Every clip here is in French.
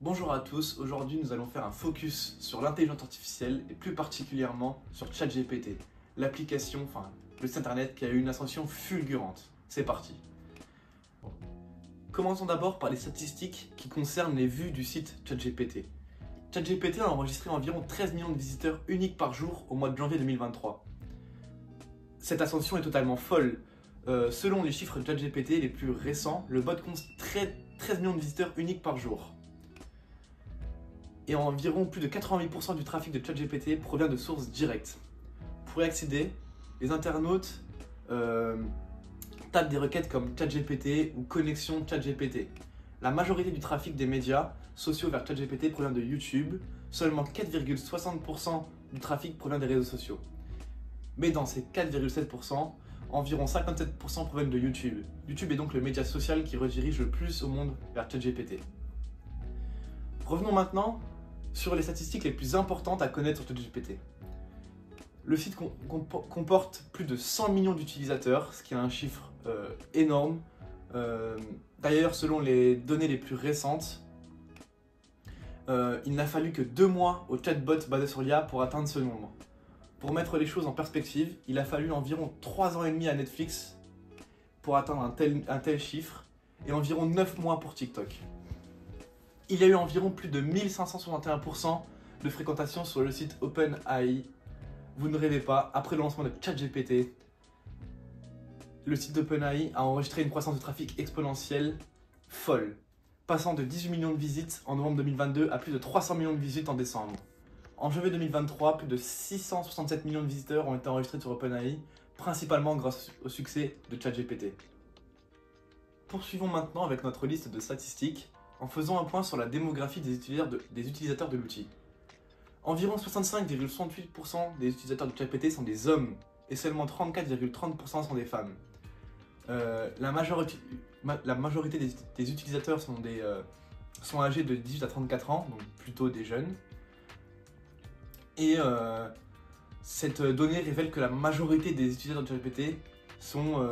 Bonjour à tous, aujourd'hui nous allons faire un focus sur l'intelligence artificielle et plus particulièrement sur ChatGPT, l'application, le site internet qui a eu une ascension fulgurante. C'est parti. Commençons d'abord par les statistiques qui concernent les vues du site ChatGPT. ChatGPT a enregistré environ 13 millions de visiteurs uniques par jour au mois de janvier 2023. Cette ascension est totalement folle. Selon les chiffres de ChatGPT les plus récents, le bot compte 13 millions de visiteurs uniques par jour. Et environ plus de 88% du trafic de ChatGPT provient de sources directes. Pour y accéder, les internautes tapent des requêtes comme ChatGPT ou connexion ChatGPT. La majorité du trafic des médias sociaux vers ChatGPT provient de YouTube, seulement 4,60% du trafic provient des réseaux sociaux. Mais dans ces 4,7%, environ 57% proviennent de YouTube. YouTube est donc le média social qui redirige le plus au monde vers ChatGPT. Revenons maintenant sur les statistiques les plus importantes à connaître sur ChatGPT. Le site comporte plus de 100 millions d'utilisateurs, ce qui est un chiffre énorme. D'ailleurs, selon les données les plus récentes, il n'a fallu que 2 mois au chatbot basé sur l'IA pour atteindre ce nombre. Pour mettre les choses en perspective, il a fallu environ 3 ans et demi à Netflix pour atteindre un tel chiffre et environ 9 mois pour TikTok. Il y a eu environ plus de 1561% de fréquentation sur le site OpenAI. Vous ne rêvez pas, après le lancement de ChatGPT, le site d'OpenAI a enregistré une croissance de trafic exponentielle folle, passant de 18 millions de visites en novembre 2022 à plus de 300 millions de visites en décembre. En janvier 2023, plus de 667 millions de visiteurs ont été enregistrés sur OpenAI, principalement grâce au succès de ChatGPT. Poursuivons maintenant avec notre liste de statistiques en faisant un point sur la démographie des utilisateurs de l'outil. Environ 65,68% des utilisateurs de ChatGPT sont des hommes et seulement 34,30% sont des femmes. La majorité des utilisateurs sont âgés de 18 à 34 ans, donc plutôt des jeunes. Et cette donnée révèle que la majorité des utilisateurs de ChatGPT sont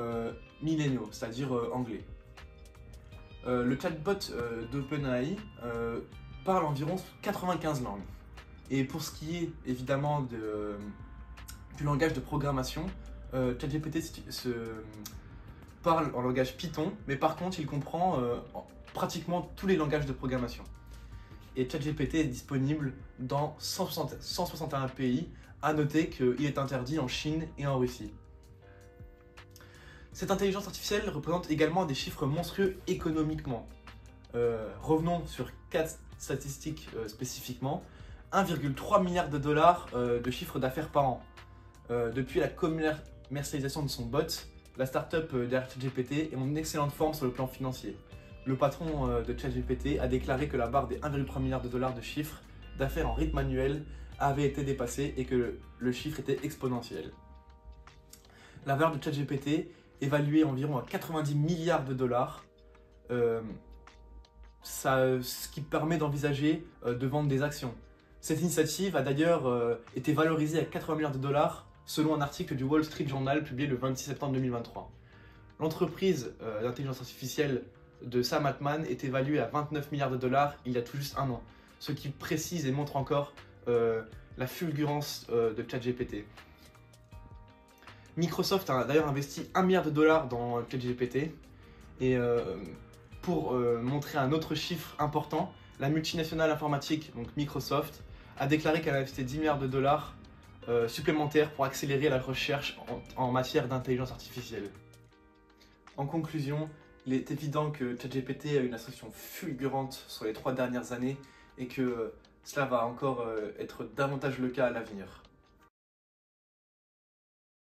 milléniaux, c'est-à-dire anglais. Le chatbot d'OpenAI parle environ 95 langues. Et pour ce qui est évidemment du langage de programmation, ChatGPT parle en langage Python, mais par contre il comprend pratiquement tous les langages de programmation. Et ChatGPT est disponible dans 161 pays, à noter qu'il est interdit en Chine et en Russie. Cette intelligence artificielle représente également des chiffres monstrueux économiquement. Revenons sur 4 statistiques spécifiquement. 1,3 milliard de dollars de chiffre d'affaires par an. Depuis la commercialisation de son bot, la startup derrière ChatGPT est en excellente forme sur le plan financier. Le patron de ChatGPT a déclaré que la barre des 1,3 milliard de dollars de chiffre d'affaires en rythme annuel avait été dépassée et que le chiffre était exponentiel. La valeur de ChatGPT évaluée environ à 90 milliards de dollars, ce qui permet d'envisager de vendre des actions. Cette initiative a d'ailleurs été valorisée à 80 milliards de dollars selon un article du Wall Street Journal publié le 26 septembre 2023. L'entreprise d'intelligence artificielle de Sam Altman est évaluée à 29 milliards de dollars il y a tout juste un an, ce qui précise et montre encore la fulgurance de ChatGPT. Microsoft a d'ailleurs investi 1 milliard de dollars dans ChatGPT et pour montrer un autre chiffre important, la multinationale informatique, donc Microsoft, a déclaré qu'elle a investi 10 milliards de dollars supplémentaires pour accélérer la recherche en matière d'intelligence artificielle. En conclusion, il est évident que ChatGPT a une ascension fulgurante sur les 3 dernières années et que cela va encore être davantage le cas à l'avenir.